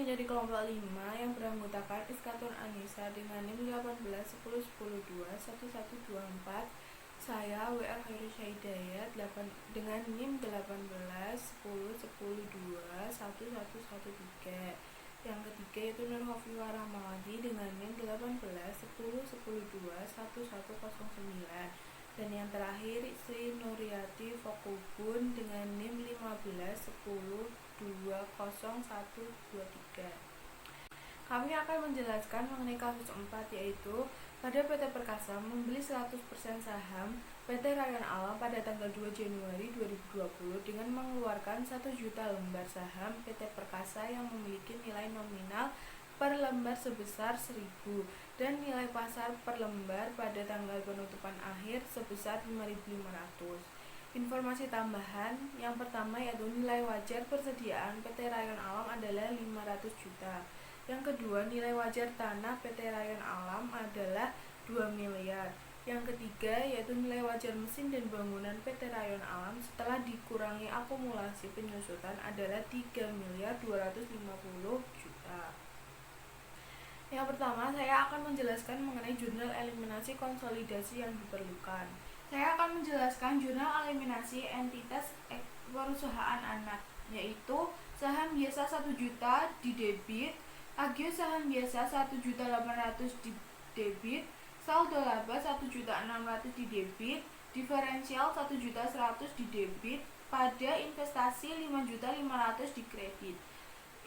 menjadi kelompok 5 yang beranggotakan Iskatun Anissa dengan NIM 181010 1124, saya WL Khairul Syahidayat dengan NIM 181010 1113. Yang ketiga yaitu Nur Hofiwa Rahmawati dengan NIM 181010 1109. Dan yang terakhir Sri Nuryati Fokubun dengan NIM 1510200123. Kami akan menjelaskan mengenai kasus 4, yaitu pada PT Perkasa membeli 100% saham PT Rayon Alam pada tanggal 2 Januari 2020 dengan mengeluarkan 1 juta lembar saham PT Perkasa yang memiliki nilai nominal per lembar sebesar 1.000 dan nilai pasar per lembar pada tanggal penutupan akhir sebesar 5.500. Informasi tambahan yang pertama yaitu nilai wajar persediaan PT Rayon Alam adalah 500 juta. Yang kedua, nilai wajar tanah PT Rayon Alam adalah 2 miliar. Yang ketiga yaitu nilai wajar mesin dan bangunan PT Rayon Alam setelah dikurangi akumulasi penyusutan adalah 3.250 juta. Yang pertama, saya akan menjelaskan mengenai jurnal eliminasi konsolidasi yang diperlukan. Saya akan menjelaskan jurnal eliminasi entitas perusahaan anak, yaitu saham biasa 1 juta di debit, agio saham biasa 1.800.000 di debit, saldo laba 1.600.000 di debit, diferensial 1.100.000 di debit, pada investasi 5.500.000 di kredit.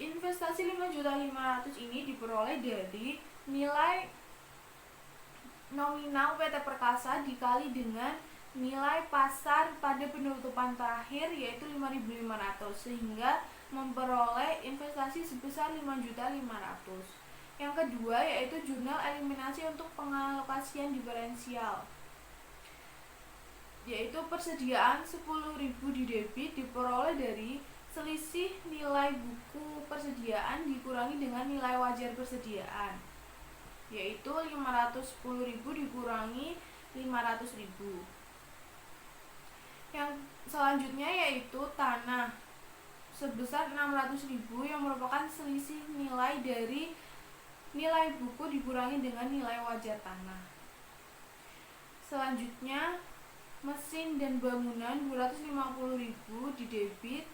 Investasi 5.500.000 ini diperoleh dari nilai nominal PT Perkasa dikali dengan nilai pasar pada penutupan terakhir yaitu 5.500 sehingga memperoleh investasi sebesar 5.500. Yang kedua yaitu jurnal eliminasi untuk pengalokasian diferensial, yaitu persediaan 10.000 di debit diperoleh dari selisih nilai buku persediaan dikurangi dengan nilai wajar persediaan, yaitu 510.000 dikurangi 500.000. Yang selanjutnya yaitu tanah sebesar 600.000 yang merupakan selisih nilai dari nilai buku dikurangi dengan nilai wajar tanah. Selanjutnya mesin dan bangunan 250.000 di debit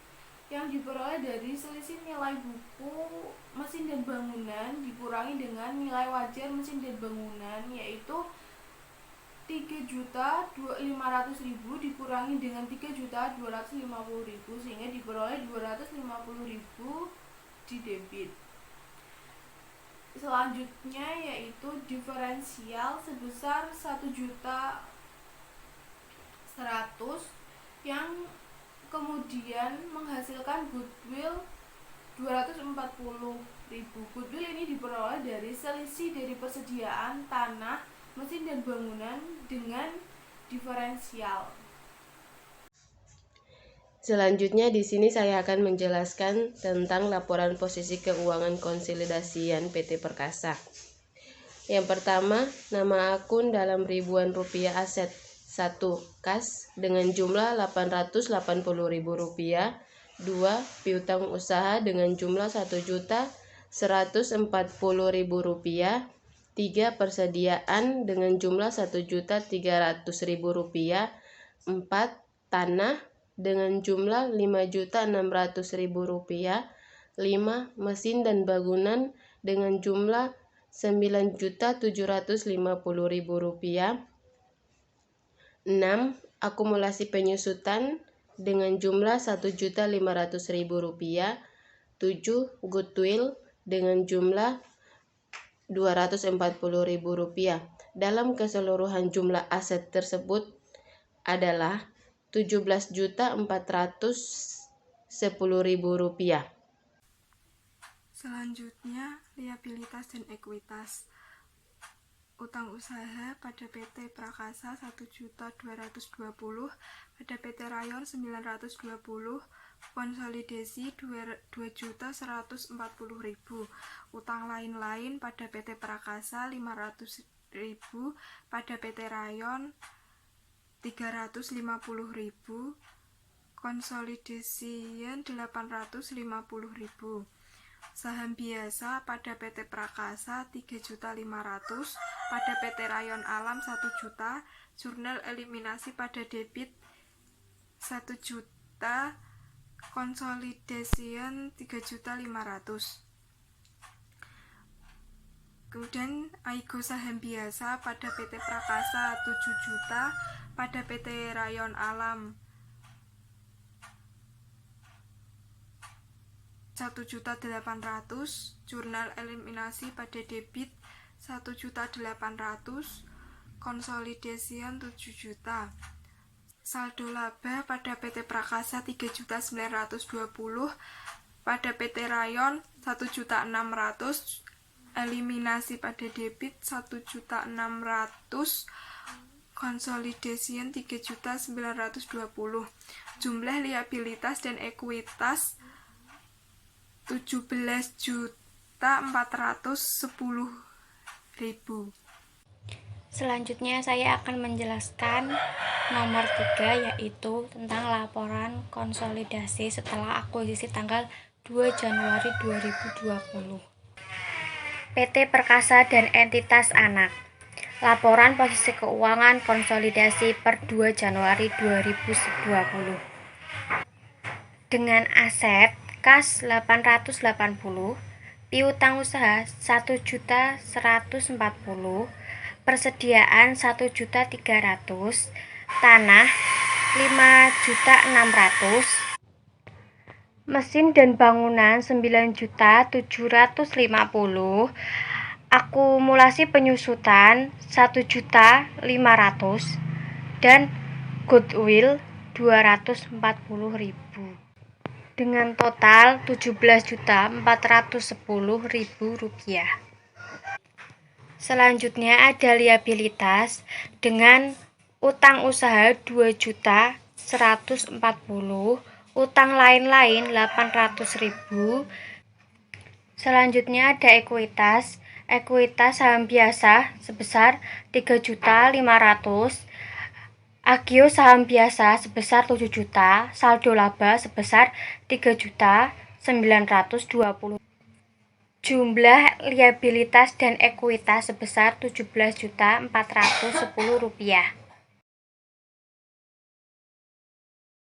yang diperoleh dari selisih nilai buku mesin dan bangunan dikurangi dengan nilai wajar mesin dan bangunan, yaitu 3.500.000 dikurangi dengan 3.250.000 sehingga diperoleh 250.000 di debit. Selanjutnya yaitu diferensial sebesar 1.100.000 yang kemudian menghasilkan goodwill 240.000. Goodwill ini diperoleh dari selisih dari persediaan tanah, mesin dan bangunan dengan diferensial. Selanjutnya di sini saya akan menjelaskan tentang laporan posisi keuangan konsolidasian PT Perkasa. Yang pertama, nama akun dalam ribuan rupiah aset 1 kas dengan jumlah Rp880.000, 2 piutang usaha dengan jumlah Rp1.140.000, 3 persediaan dengan jumlah Rp1.300.000, 4 tanah dengan jumlah Rp5.600.000, 5 mesin dan bangunan dengan jumlah Rp9.750.000, 6 akumulasi penyusutan dengan jumlah Rp1.500.000, 7 goodwill dengan jumlah Rp240.000. Dalam keseluruhan jumlah aset tersebut adalah Rp17.410.000. Selanjutnya, liabilitas dan ekuitas. Utang usaha pada PT Prakasa 1.220.000, pada PT Rayon 920, konsolidasi 2.140.000. Utang lain-lain pada PT Prakasa 500.000, pada PT Rayon 350.000, konsolidasian 850.000. Saham biasa pada PT Prakasa 3.500.000, pada PT Rayon Alam 1 juta, jurnal eliminasi pada debit 1 juta, konsolidasian 3.500.000. Kemudian Aigo saham biasa pada PT Prakasa 7 juta, pada PT Rayon Alam 1.800.000, jurnal eliminasi pada debit 1.800.000, konsolidasian 7 juta. Saldo laba pada PT Prakasa 3.920.000, pada PT Rayon 1.600.000, eliminasi pada debit 1.600.000, konsolidasian 3.920.000. Jumlah liabilitas dan ekuitas 17.410.000. Selanjutnya saya akan menjelaskan nomor 3, yaitu tentang laporan konsolidasi setelah akuisisi tanggal 2 Januari 2020. PT Perkasa dan entitas anak. Laporan posisi keuangan konsolidasi per 2 Januari 2020. Dengan aset kas 880, piutang usaha 1.140.000, persediaan 1.300.000, tanah 5.600.000, mesin dan bangunan 9.750.000, akumulasi penyusutan 1.500.000, dan goodwill 240.000. Dengan total Rp17.410.000. Selanjutnya ada liabilitas dengan utang usaha 2.140.000, utang lain-lain 800.000. Selanjutnya ada ekuitas saham biasa sebesar 3.500.000, agio saham biasa sebesar 7 juta, saldo laba sebesar 3.920.000. Jumlah liabilitas dan ekuitas sebesar Rp17.410.000.